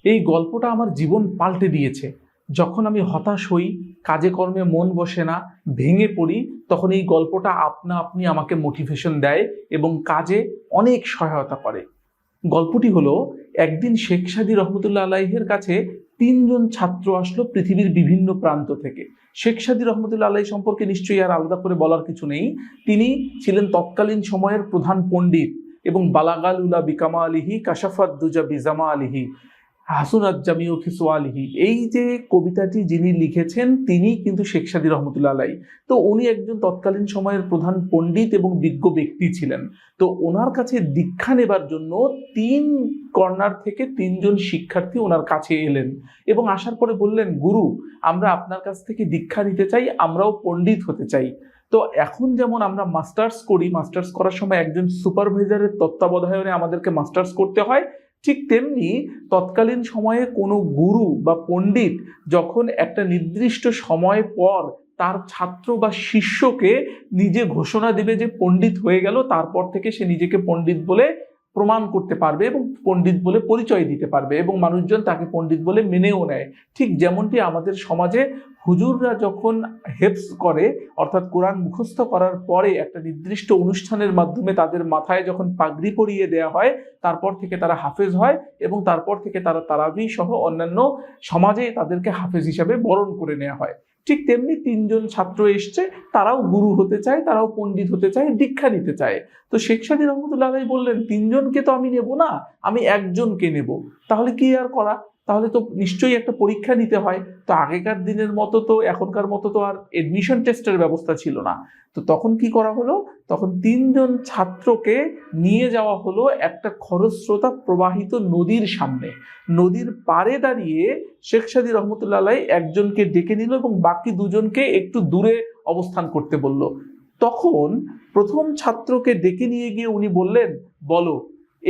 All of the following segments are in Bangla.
এই গল্পটা আমার জীবন পাল্টে দিয়েছে। যখন আমি হতাশ হই, কাজে কর্মে মন বসে না, ভেঙে পড়ি, তখন এই গল্পটা আপনা আপনি আমাকে মোটিভেশন দেয় এবং কাজে অনেক সহায়তা করে। গল্পটি হলো, একদিন শেখ সাদী রহমতুল্লাহ আলাইহের কাছে তিনজন ছাত্র আসলো পৃথিবীর বিভিন্ন প্রান্ত থেকে। শেখ সাদী রহমতুল্লাহ আলাইহি সম্পর্কে নিশ্চয়ই আর আলাদা করে বলার কিছু নেই। তিনি ছিলেন তৎকালীন সময়ের প্রধান পণ্ডিত এবং বালাগাল উলা বিকামা আলিহি কাশাফাত দুজা বিজামা আলিহি হাসুনাত জামিউ খিসওয়ালিহি, এই যে কবিতাটি যিনি লিখেছেন তিনি কিন্তু শেখ সাদী রহমতুল্লাহ আলাইহি। তো উনি একজন তৎকালীন সময়ের প্রধান পণ্ডিত এবং বিজ্ঞ ব্যক্তি ছিলেন। তো ওনার কাছে দীক্ষা নেবার জন্য তিন কর্নার থেকে তিনজন শিক্ষার্থী ওনার কাছে এলেন এবং আসার পরে বললেন, গুরু, আমরা আপনার কাছ থেকে দীক্ষা নিতে চাই, আমরাও পণ্ডিত হতে চাই। তো এখন যেমন আমরা মাস্টার্স করি, মাস্টার্স করার সময় একজন সুপারভাইজারের তত্ত্বাবধানে আমাদেরকে মাস্টার্স করতে হয়, ঠিক তেমনি তৎকালীন সময়ে কোনো গুরু বা পণ্ডিত যখন একটা নির্দিষ্ট সময় পর তার ছাত্র বা শিষ্যকে নিজে ঘোষণা দেবে যে পণ্ডিত হয়ে গেল, তারপর থেকে সে নিজেকে পণ্ডিত বলে প্রমাণ করতে পারবে এবং পণ্ডিত বলে পরিচয় দিতে পারবে এবং মানুষজন তাকে পণ্ডিত বলে মেনেও নেয়। ঠিক যেমনটি আমাদের সমাজে হুজুররা যখন হেফজ করে, অর্থাৎ কোরআন মুখস্থ করার পরে একটা নির্দিষ্ট অনুষ্ঠানের মাধ্যমে তাদের মাথায় যখন পাগড়ি পরিয়ে দেওয়া হয়, তারপর থেকে তারা হাফেজ হয় এবং তারপর থেকে তারা তারাবি সহ অন্যান্য সমাজে তাদেরকে হাফেজ হিসাবে বরণ করে নেওয়া হয়। ঠিক তেমনি তিনজন ছাত্র এসছে, তারাও গুরু হতে চায়, তারাও পণ্ডিত হতে চায়, দীক্ষা নিতে চায়। তো শেখ সাদী রহমতুল্লাহ আলাইহি বললেন, তিনজনকে তো আমি নেব না, আমি একজনকে নেব। তাহলে কি আর করা, তাহলে তো নিশ্চয়ই একটা পরীক্ষা নিতে হয়। তো আগেকার দিনের মতো তো এখনকার মতো তো আর এডমিশন টেস্টের ব্যবস্থা ছিল না। তো তখন কি করা হলো, তখন তিনজন ছাত্রকে নিয়ে যাওয়া হলো একটা খরস্রোতা প্রবাহিত নদীর সামনে। নদীর পাড়ে দাঁড়িয়ে শেখ সাদী রহমতুল্লাহ আলাইহি একজনকে ডেকে নিল এবং বাকি দুজনকে একটু দূরে অবস্থান করতে বলল। তখন প্রথম ছাত্রকে ডেকে নিয়ে গিয়ে উনি বললেন, বলো,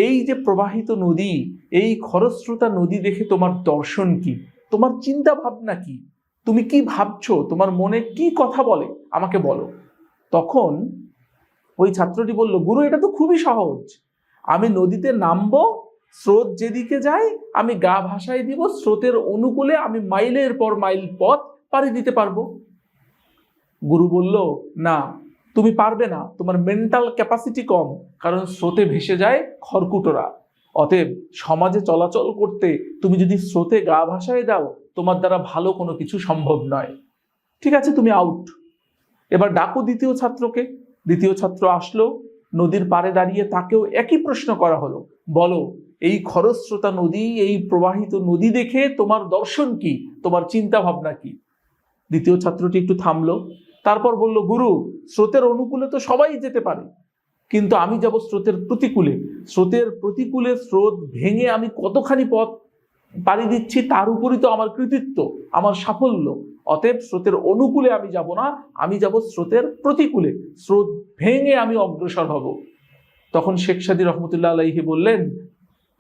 এই যে প্রবাহিত নদী, এই খরস্রোতা নদী দেখে তোমার দর্শন কি, তোমার চিন্তা ভাবনা কি, তুমি কি ভাবছো, তোমার মনে কি কথা বলে, আমাকে বলো। তখন ওই ছাত্রটি বলল, গুরু, এটা তো খুবই সহজ, আমি নদীতে নামবো, স্রোত যেদিকে যায় আমি গা ভাসায় দিব, স্রোতের অনুকূলে আমি মাইলের পর মাইল পথ পাড়ি দিতে পারবো। গুরু বলল, না, তুমি পারবে না, তোমার মেন্টাল ক্যাপাসিটি কম, কারণ স্রোতে ভেসে যায় খড়কুটোরা। অতএব সমাজে চলাচল করতে তুমি যদি স্রোতে গা ভাসায় দাও, তোমার দ্বারা ভালো কোনো কিছু সম্ভব নয়। ঠিক আছে, তুমি আউট। এবার ডাকো দ্বিতীয় ছাত্রকে। দ্বিতীয় ছাত্র আসলো, নদীর পাড়ে দাঁড়িয়ে তাকেও একই প্রশ্ন করা হলো, বলো, এই খরস্রোতা নদী, এই প্রবাহিত নদী দেখে তোমার দর্শন কি, তোমার চিন্তা ভাবনা কি। দ্বিতীয় ছাত্রটি একটু থামলো, তারপর বলল, গুরু, স্রোতের অনুকূলে তো সবাই যেতে পারে, কিন্তু আমি যাব স্রোতের প্রতিকূলে। স্রোতের প্রতিকূলে স্রোত ভেঙে আমি কতখানি পথ পাড়ি দিচ্ছি তার উপরই তো আমার কৃতিত্ব, আমার সাফল্য। অতএব স্রোতের অনুকূলে আমি যাব না, আমি যাব স্রোতের প্রতিকূলে, স্রোত ভেঙে আমি অগ্রসর হব। তখন শেখ সাদী রহমতুল্লাহ আলাইহি বললেন,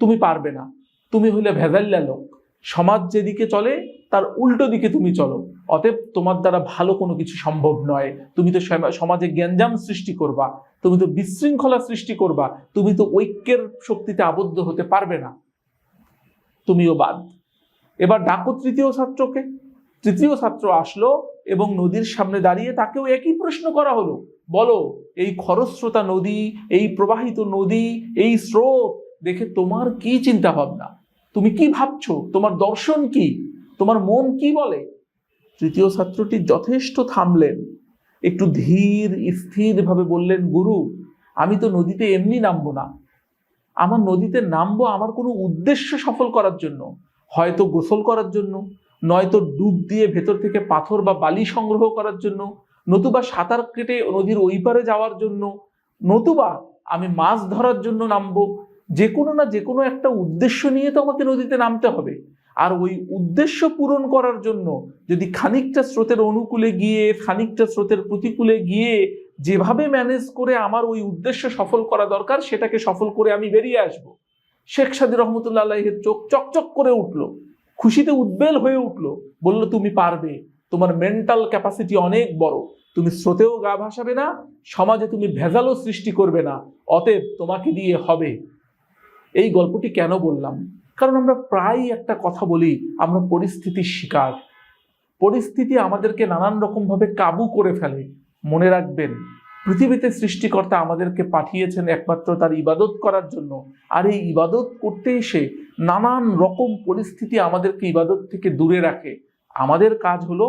তুমি পারবে না, তুমি হইলে ভেজাল্লা লোক, সমাজ যেদিকে চলে তার উল্টো দিকে তুমি চলো, অতএব তোমার দ্বারা ভালো কোনো কিছু সম্ভব নয়। তুমি তো সমাজে গ্যাঞ্জাম সৃষ্টি করবা, তুমি তো বিশৃঙ্খলা সৃষ্টি করবা, তুমি তো ঐক্যের শক্তিতে আবদ্ধ হতে পারবে না, তুমিও বাদ। এবার ডাকো তৃতীয় ছাত্রকে। তৃতীয় ছাত্র আসলো এবং নদীর সামনে দাঁড়িয়ে তাকেও একই প্রশ্ন করা হলো, বলো, এই খরস্রোতা নদী, এই প্রবাহিত নদী, এই স্রোত দেখে তোমার কি চিন্তা ভাবনা, তুমি কি ভাবছো, তোমার দর্শন কি, তোমার মন কি বলে। তৃতীয় ছাত্রটি যথেষ্ট থামলেন, একটু ধীর স্থির ভাবে বললেন, গুরু, আমি তো নদীতে এমনি নামবো না, আমার নদীতে নামবো আমার কোনো উদ্দেশ্য সফল করার জন্য, হয়তো গোসল করার জন্য, নয়তো ডুব দিয়ে ভেতর থেকে পাথর বা বালি সংগ্রহ করার জন্য, নতুবা সাঁতার কেটে নদীর ওই পারে যাওয়ার জন্য, নতুবা আমি মাছ ধরার জন্য নামবো। যে কোনো না যে কোনো একটা উদ্দেশ্য নিয়ে তো আমাকে নদীতে নামতে হবে। আর ওই উদ্দেশ্য পূরণ করার জন্য যদি খানিকটা স্রোতের অনুকূলে গিয়ে খানিকটা স্রোতের প্রতিকূলে গিয়ে যেভাবে ম্যানেজ করে আমার ওই উদ্দেশ্য সফল করা দরকার সেটাকে সফল করে আমি বেরিয়ে আসব। শেখ সাদী রহমতুল্লাহ আলাইহির চোখ চকচক করে উঠলো, খুশিতে উদ্বেল হয়ে উঠলো, বলল, তুমি পারবে, তোমার মেন্টাল ক্যাপাসিটি অনেক বড়, তুমি স্রোতেও গা ভাসাবে না, সমাজে তুমি ভেজালও সৃষ্টি করবে না, অতএব তোমাকে দিয়ে হবে। এই গল্পটি কেন বললাম, কারণ আমরা প্রায়ই একটা কথা বলি, আমরা পরিস্থিতির শিকার। পরিস্থিতি আমাদেরকে নানান রকম ভাবে কাবু করে ফেলে। মনে রাখবেন, পৃথিবীতে সৃষ্টিকর্তা আমাদেরকে পাঠিয়েছেন একমাত্র তার ইবাদত করার জন্য। আর এই ইবাদত করতে এসে নানান রকম পরিস্থিতি আমাদেরকে ইবাদত থেকে দূরে রাখে। আমাদের কাজ হলো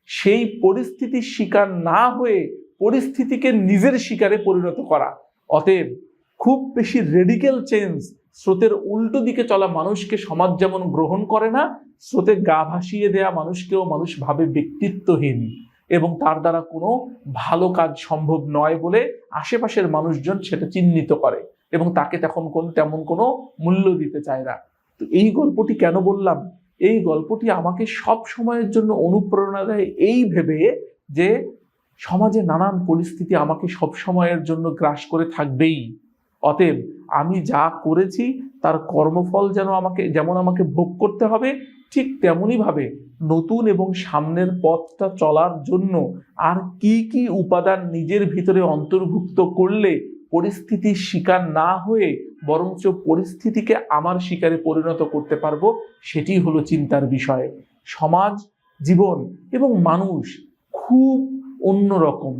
সেই পরিস্থিতির শিকার না হয়ে পরিস্থিতিকে নিজের শিকারে পরিণত করা। অতএব খুব বেশি রেডিক্যাল চেঞ্জ, স্রোতের উল্টো দিকে চলা মানুষকে সমাজ যেমন গ্রহণ করে না, স্রোতে গা ভাসিয়ে দেয়া মানুষকেও মানুষ ভাবে ব্যক্তিত্বহীন এবং তার দ্বারা কোনো ভালো কাজ সম্ভব নয় বলে আশেপাশের মানুষজন সেটা চিহ্নিত করে এবং তাকে তেমন কোনো মূল্য দিতে চায় না। তো এই গল্পটি কেন বললাম? এই গল্পটি আমাকে সব সময়ের জন্য অনুপ্রেরণা দেয় এই ভেবে যে সমাজে নানান পরিস্থিতি আমাকে সব সময়ের জন্য গ্রাস করে থাকবেই। অতএব আমি যা করেছি তার কর্মফল যেমন আমাকে ভোগ করতে হবে, ঠিক তেমনি ভাবে নতুন এবং সামনের পথটা চলার জন্য আর কি কি উপাদান নিজের ভিতরে অন্তর্ভুক্ত করলে পরিস্থিতির শিকার না হয়ে বরঞ্চ পরিস্থিতিকে আমার শিকারে পরিণত করতে পারবো, সেটি হলো চিন্তার বিষয়। সমাজ, জীবন এবং মানুষ খুব অন্যরকম,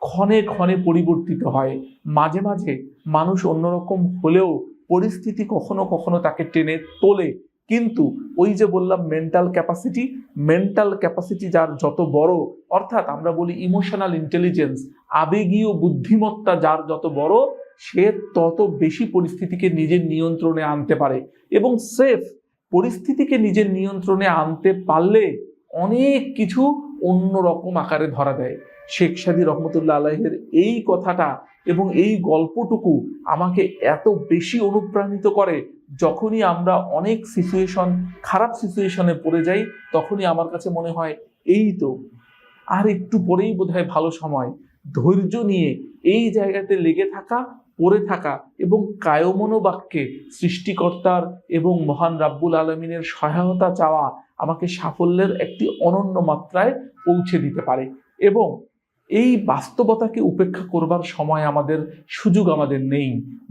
ক্ষণে ক্ষণে পরিবর্তিত হয়। মাঝে মাঝে মানুষ অন্যরকম হলেও পরিস্থিতি কখনো কখনো তাকে টেনে তোলে। কিন্তু ওই যে বললাম মেন্টাল ক্যাপাসিটি যার যত বড়, অর্থাৎ আমরা বলি ইমোশনাল ইন্টেলিজেন্স, আবেগীয় বুদ্ধিমত্তা যার যত বড়, সে তত বেশি পরিস্থিতিকে নিজের নিয়ন্ত্রণে আনতে পারে এবং পরিস্থিতিকে নিজের নিয়ন্ত্রণে আনতে পারলে অনেক কিছু অন্যরকম আকারে ধরা দেয়। শেখ সাদী রহমতুল্লাহ আলাইহের এই কথাটা এবং এই গল্পটুকু আমাকে এত বেশি অনুপ্রাণিত করে, যখনই আমরা অনেক খারাপ সিচুয়েশনে পড়ে যাই, তখনই আমার কাছে মনে হয় এই তো আর একটু পরেই বোধহয় ভালো সময়। ধৈর্য নিয়ে এই জায়গাতে লেগে থাকা, পড়ে থাকা এবং কায়মনোবাক্যে সৃষ্টিকর্তার এবং মহান রাব্বুল আলামিনের সহায়তা চাওয়া আমাকে সাফল্যের একটি অনন্য মাত্রায় পৌঁছে দিতে পারে। এবং এই বাস্তবতাকে উপেক্ষা করবার সুযোগ আমাদের নেই।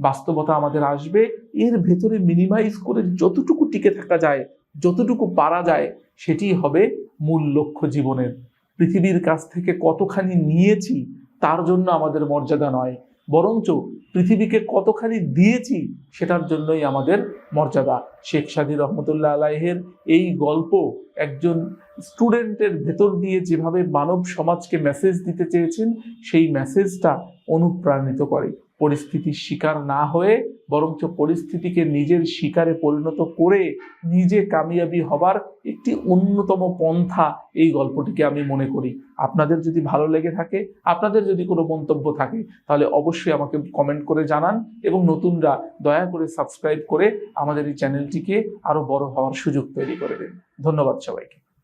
বাস্তবতা আমাদের আসবে, এর ভেতরে মিনিমাইজ করে যতটুকু টিকে থাকা যায়, যতটুকু পারা যায়, সেটি হবে মূল লক্ষ্য জীবনের। পৃথিবীর কাছ থেকে কতখানি নিয়েছি তার জন্য আমাদের মর্যাদা নয়, বরঞ্চ পৃথিবীকে কতখানি দিয়েছি সেটার জন্যই আমাদের মর্যাদা। শেখ সাদী রহমতুল্লাহ আলাইহের এই গল্প একজন স্টুডেন্টের ভেতর দিয়ে যেভাবে মানব সমাজকে মেসেজ দিতে চেয়েছেন, সেই মেসেজটা অনুপ্রাণিত করে। পরিস্থিতির শিকার না হয়ে বরঞ্চ পরিস্থিতিকে নিজের শিকারে পরিণত করে নিজে কামিয়াবি হবার একটি অন্যতম পন্থা এই গল্পটিকে আমি মনে করি। আপনাদের যদি ভালো লেগে থাকে, আপনাদের যদি কোনো মন্তব্য থাকে, তাহলে অবশ্যই আমাকে কমেন্ট করে জানান এবং নতুনরা দয়া করে সাবস্ক্রাইব করে আমাদের এই চ্যানেলটিকে আরো বড় হওয়ার সুযোগ তৈরি করে দিন। ধন্যবাদ সবাইকে।